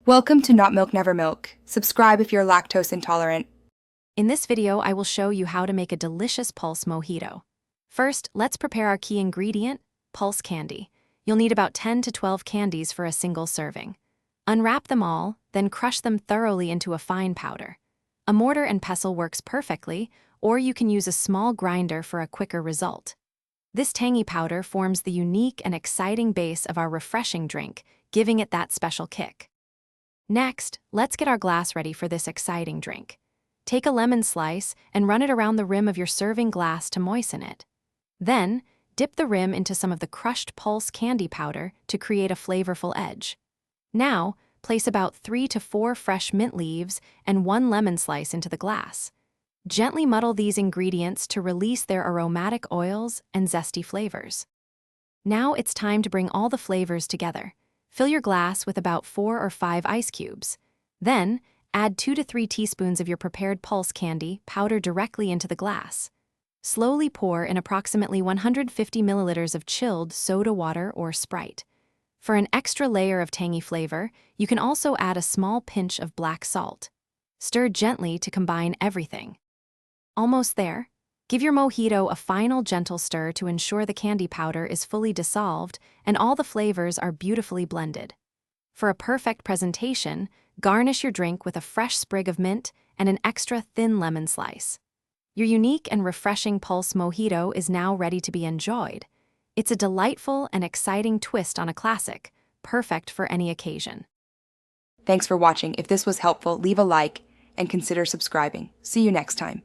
Welcome to Not Milk Never Milk. Subscribe if you're lactose intolerant. In this video, I will show you how to make a delicious Pulse Mojito. First, let's prepare our key ingredient, Pulse candy. You'll need about 10 to 12 candies for a single serving. Unwrap them all, then crush them thoroughly into a fine powder. A mortar and pestle works perfectly, or you can use a small grinder for a quicker result. This tangy powder forms the unique and exciting base of our refreshing drink, giving it that special kick. Next, let's get our glass ready for this exciting drink. Take a lemon slice and run it around the rim of your serving glass to moisten it. Then, dip the rim into some of the crushed Pulse candy powder to create a flavorful edge. Now, place about 3 to 4 fresh mint leaves and 1 lemon slice into the glass. Gently muddle these ingredients to release their aromatic oils and zesty flavors. Now it's time to bring all the flavors together. Fill your glass with about 4 or 5 ice cubes. Then, add 2 to 3 teaspoons of your prepared Pulse candy powder directly into the glass. Slowly pour in approximately 150 milliliters of chilled soda water or Sprite. For an extra layer of tangy flavor, you can also add a small pinch of black salt. Stir gently to combine everything. Almost there. Give your mojito a final gentle stir to ensure the candy powder is fully dissolved and all the flavors are beautifully blended. For a perfect presentation, garnish your drink with a fresh sprig of mint and an extra thin lemon slice. Your unique and refreshing Pulse Mojito is now ready to be enjoyed. It's a delightful and exciting twist on a classic, perfect for any occasion. Thanks for watching. If this was helpful, leave a like and consider subscribing. See you next time.